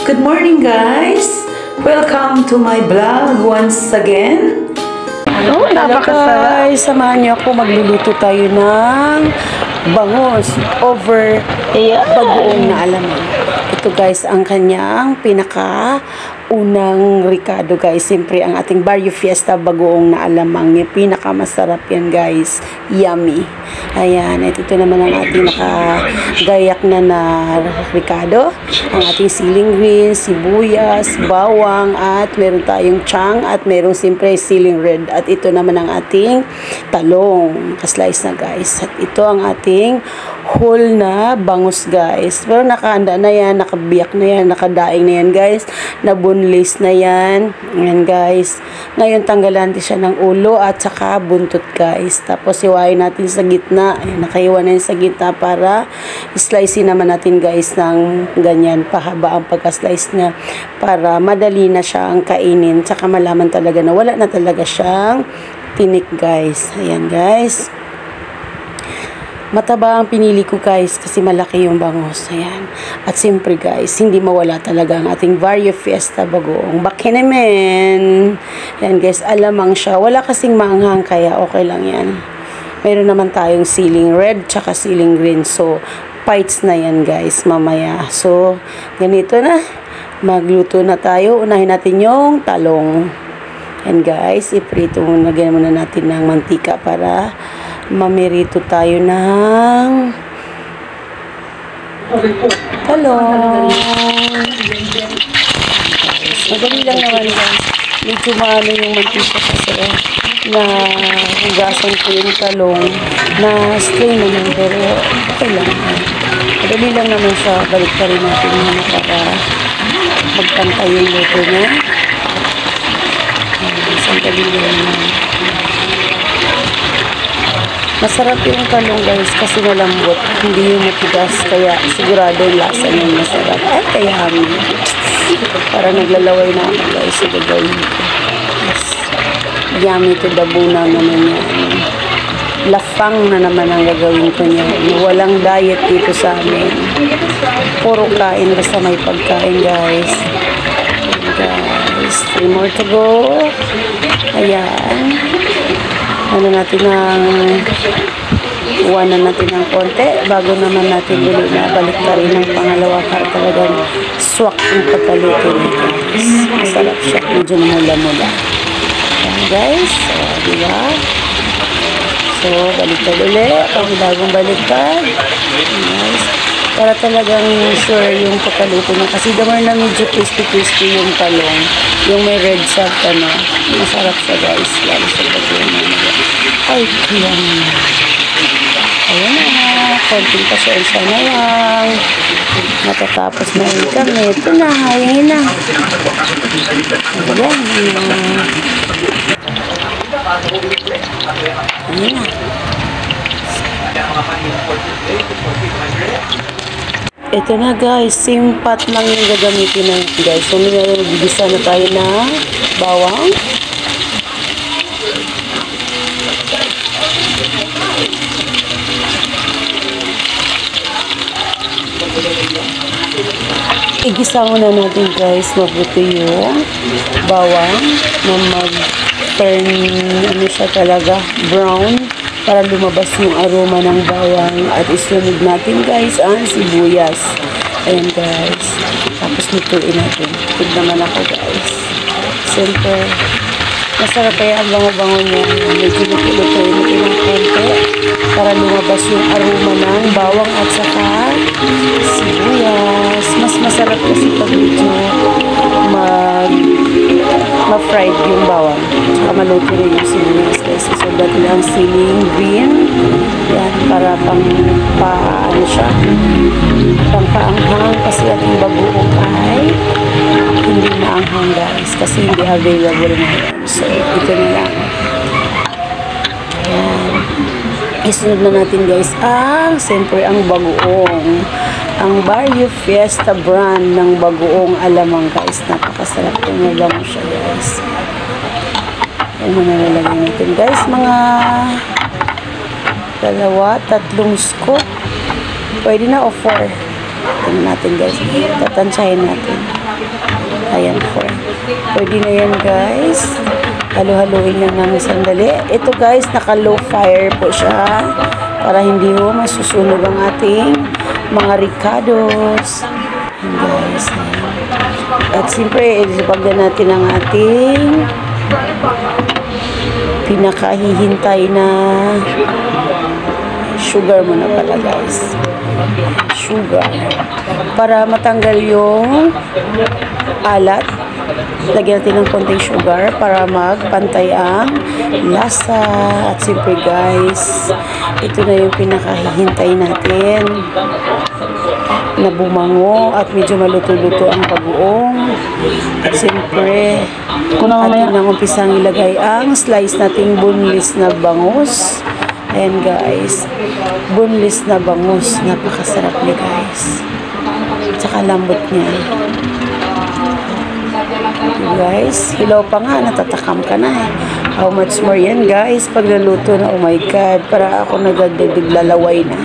Good morning guys! Welcome to my vlog once again. Hello guys! Samahan niyo ako, magluluto tayo ng bangus over bagoong na alamang. Ito guys ang kanyang pinaka-unang ricado guys. Siyempre ang ating Barrio Fiesta bagoong na alamang. Yung pinaka-masarap yan guys. Yummy. Ayan, at ito naman ang ating nakagayak na ricado. Ang ating siling green, sibuyas, bawang, at meron tayong chang, at meron siyempre siling red. At ito naman ang ating talong. Kaslice na guys. At ito ang ating whole na bangus guys. Pero nakahanda na yan, nakabiyak na yan, nakadaing na yan guys. Nabunlis na yan. Ayan guys. Ngayon tanggalan natin siya ng ulo at saka buntot guys. Tapos iwain natin sa gitna. Ayan, nakaiwan na yun sa gitna para slice naman natin guys ng ganyan. Pahaba ang pagka-slice niya para madali na siyang kainin. Tsaka malaman talaga na wala na talaga siyang tinik guys. Ayan guys. Mataba ang pinili ko guys kasi malaki yung bangus. Ayan. At siyempre guys, hindi mawala talaga ang ating Barrio Fiesta bagoong bakinamen. Ayan guys, alamang siya. Wala kasing maanghang kaya okay lang yan. Meron naman tayong siling red tsaka siling green. So, bites na yan guys mamaya. So, ganito na. Magluto na tayo. Unahin natin yung talong. Ayan guys, iprito muna. Lagyan muna natin ng mantika para mamirito tayo ng talong. Madali lang naman guys. Medyo maano yung mantika kasi na hugasan ko yung talong na strain naman pero okay lang. Madali lang naman siya. Balik ka rin natin muna para magpantay yung luto niya. Isang dali lang naman. Masarap yung talong guys kasi malambot. Hindi yung matigas kaya sigurado yung lasa niya masarap. Ay kaya para naglalaway na ako guys sa gagawin ko. Yes. Yummy to the bone naman yan. Lafang na naman ang gagawin ko niya. Walang diet dito sa amin. Puro kain basta may pagkain guys. Guys, 3 more to go. Ayan. Ano natin ng iwanan natin ng konti bago naman natin uli na balik ka rin ng pangalawa para talagang swak yung pagkaluto nito guys. Masarap siya, medyo mula-mula. Ayan guys, so diba? So baliktad uli, pangilagong baliktad guys, para talagang sure yung pagkaluto niya kasi damar na medyo crispy yung talong, yung may red salt masarap siya guys, lalo sa pagkaluto. Ay, yan. Ayan na. Konting pasensya na lang. Matatapos na rin kami. Ito na. Hayangin na. Ayan. Ayan na. Ito na guys. Simpat lang yung gagamitin na guys. So, magigisa na tayo na bawang. Igisa muna natin guys mabuti yung bawang na mag-turn siya talaga brown para lumabas yung aroma ng bawang at isunod natin guys ang sibuyas. Ayan guys, tapos lutuin natin. Tignan naman ako guys. Siyempre masarap kaya ang bango-bango niya. Medyo lutuin natin ng konti para lumabas yung aroma ng bawang at saka sibuyas. Mas masarap kasi pag medyo ma-fried yung bawang. Saka maluto rin yung sibuyas guys. So dati lang siling green. Yan, para paano siya. Paanghang kasi ating bagoong ay hindi maanghang guys kasi hindi available ngayon. So ito na lang. Ayan. Isunod na natin guys siyempre ang bagoong. Ang Barrio Fiesta brand ng bagoong alamang guys. Napakasarap yung mabango siya guys. Ayan mo nalalagay natin guys. Mga 2-3 scoop. Pwede na o 4. Tingnan natin guys. Tatansyahin natin. Ayan po. Pwede na yan guys. Halo-haluin lang namin sandali. Ito guys, naka-low fire po siya. Para hindi mo masusunog ang ating mga ricados. Ayan guys. Ayan. At siyempre, ilipag na natin ang ating pinakahihintay na sugar muna pala guys. Sugar. Para matanggal yung alat, lagyan natin ng konting sugar para magpantay ang lasa. At siyempre guys, ito na yung pinakahihintay natin na bumango at medyo maluto-luto ang bagoong. At siyempre, atin nang umpisang ilagay ang slice nating boneless na bangus. Ayan guys, boneless na bangus, napakasarap niya guys, tsaka lambot niya guys. Hilaw pa nga, natatakam ka na eh. How much more yan guys pag naluto na, oh my god, para ako naglalaway na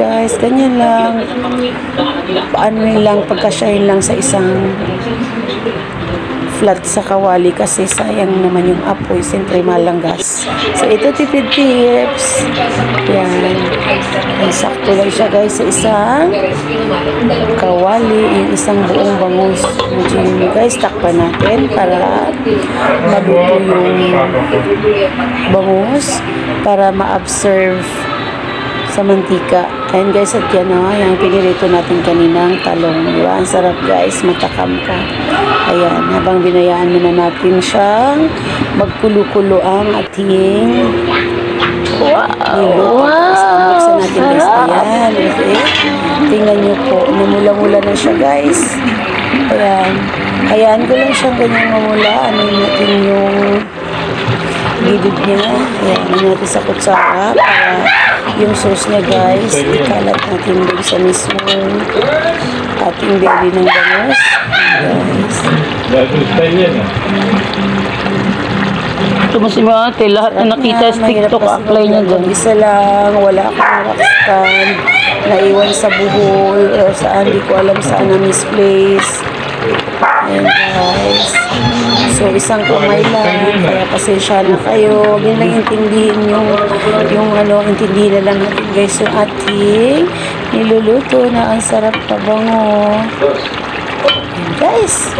guys. Ganyan lang, paano lang, pagkasyahin lang sa isang flat sa kawali kasi sayang naman yung apoy, siyempre malanggas. So ito tipid tips yan, sakto lang siya guys sa isang kawali, yung isang buong bangus. Medyo guys, takpan natin para maluto yung bangus, para ma-absorb sa mantika. Ayan guys, at yan o, yung pinirito natin kaninang talong. Diba? Ang sarap guys, matakam ka. Ayan, habang binayaan muna natin siyang magkulo-kulo ang ating nilo. Buksan natin guys. Ayan, okay. Tingnan nyo po, namula-mula na siya guys. Ayan, hayaan ko lang siyang ganyan mamula. Ano natin yung gilid niya. Ayan, ano natin sa kutsara para yung sauce niya guys, ikalat natin doon sa mismong ating belly ng bangus guys. Ito mo si Mate, lahat na nakita sa TikTok, apply niya dyan. Isa lang, wala akong wax stand, naiwan sa buhol, or saan, di ko alam saan na misplace. Ayan guys. So, isang kamay lang. Kaya pasensya na kayo. Huwag lang intindihin yung ano, intindihin na lang natin guys yung ating niluluto na ang sarap pabango. Ayan guys.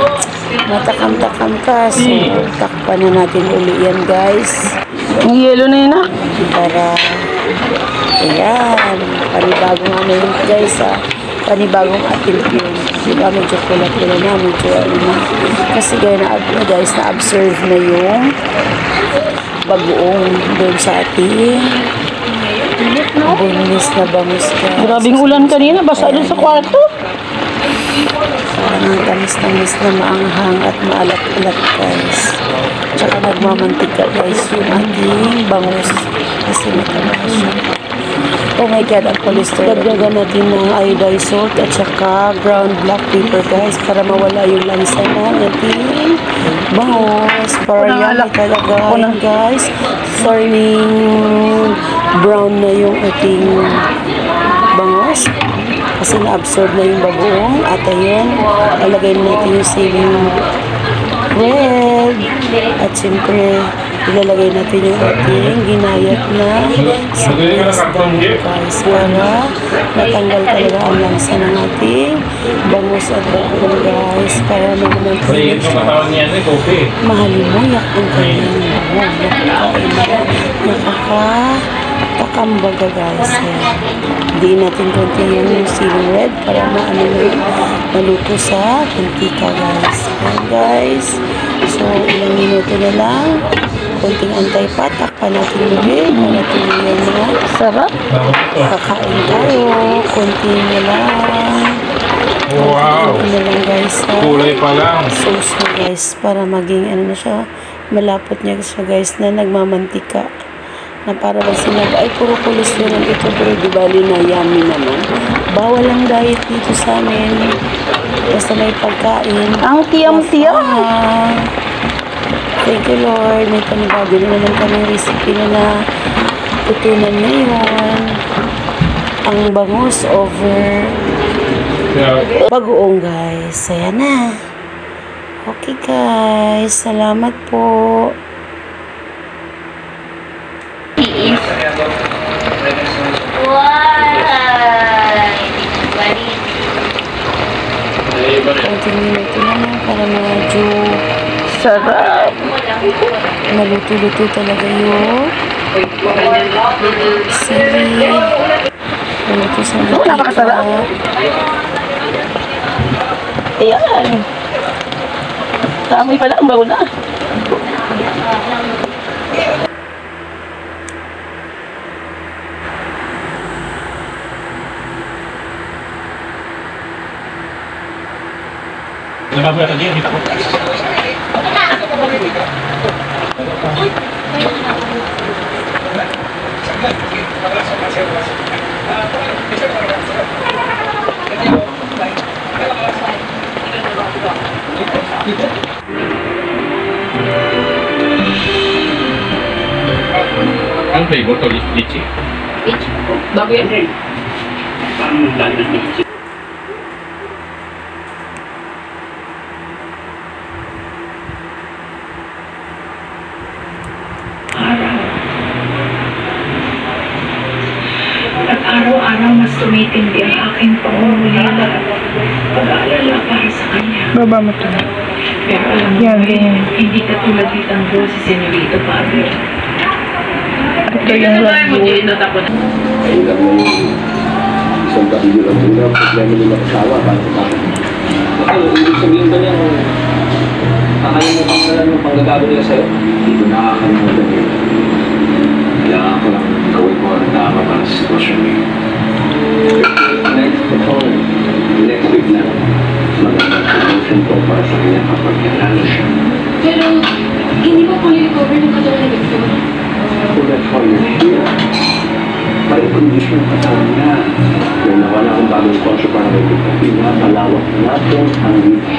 Matakam-takam ka. So, takpan na natin uli yan guys. Ang yelo na yun Para, ayan. Panibagong ano yun guys panibagong atin yun. Diba, medyo pula-pula na, medyo ano na. Kasi guys, na-observe na yung bagoong doon sa ating boneless na bangus guys. Grabing ulan kanina, basta doon sa kwarto. Parang ang tamis-tamis na maanghang at maalat-alat guys. Tsaka nagmamantika guys yung ating bangus. Kasi mataba siya. Oh my god, ang cholesterol. Dagdagan natin ng iodized salt at saka ground black pepper guys para mawala yung lansa ng ating bangus. Para yan talaga guys. Turning brown na yung ating bangus. Kasi na-absorb na yung bagoong. At ayun, alagay natin yung siling red. At siyempre, ilalagay natin yung ating ginayat na sibuyas guys para matanggal talaga ang lansa ng ating bangus at bagoong guys, para naman siya mahalimuyak ang kanyang bagoong. Nakakatambaga guys. Hindi natin konti yung siling red para maluto sa mantika guys. Ayan guys, so ilang minuto na lang, konting antay-patak pa natin ulit para tuloy na Sarap. kakain tayo, konti na lang. Wow! Konti na lang guys, Kulay pa lang. sauce na guys, para maging ano na siya, malapot niya siya guys na nagmamantika, na para ba sinabi ay puro cholesterol ito, pero di bali na yummy naman. Bawal ang diet dito sa amin, basta may pagkain. Ang tiyam-tiyam. Thank you Lord, may panibago na naman kami recipe na tutunan ngayon. Ang bangus over Bagoong guys. Ayan na. Okay guys. Salamat po. Konting minuto na para medyo sarap. Maluto-luto talaga yun. Sili. Maluto sa matika. Ayan. Kamoy pala ang bago na. Nakabuya ka din, kita ko. Ang flavor to litchi? Litchi? Bago yan. Araw-araw mas tumitindi ang aking pangungulila at pag-aalala para sa kanya. Baba mo to. Pero alam mo hindi ka tulad ditang boses si Senyorito Pablo. Ito yung love mo. Ayun lang na yung isang kabilo lang sila, problema nila kasawa, para sa bakit. Okay, ibig sabihin ba niyang kakalimutan na lang yung panggagago nila sa'yo? Hindi ko nakakalimutan yun. Kailangan ko lang gawin ko ang tama para sa sitwasyon niyo. Next week na, magandang promotion ko para sa kanya kapag nanalo siya. Pero, hindi pa fully recover ng katawan ni Victor? So that's why you're here. Para i-condition ka sa kanya. May nawala akong bagong konsyo para kay Victor. Pinapalawak natin ang reach.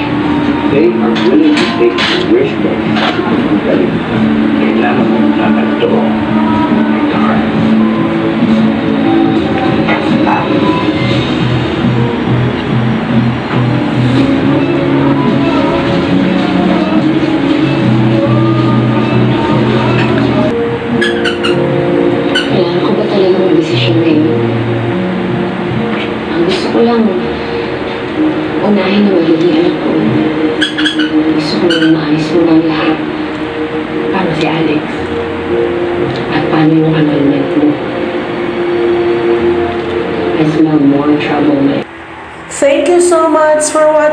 They are willing to take the risk of sabi ko ng galing. Kailangan mong tatanto. Kailangan ko ba talaga mag-desisyon ngayon? Ang gusto ko lang, unahin na magiging anak ko. Gusto ko lang maayos mo ng lahat. Paano si Alex? At paano yung annulment mo? I smell more trouble now. Thank you so much for watching.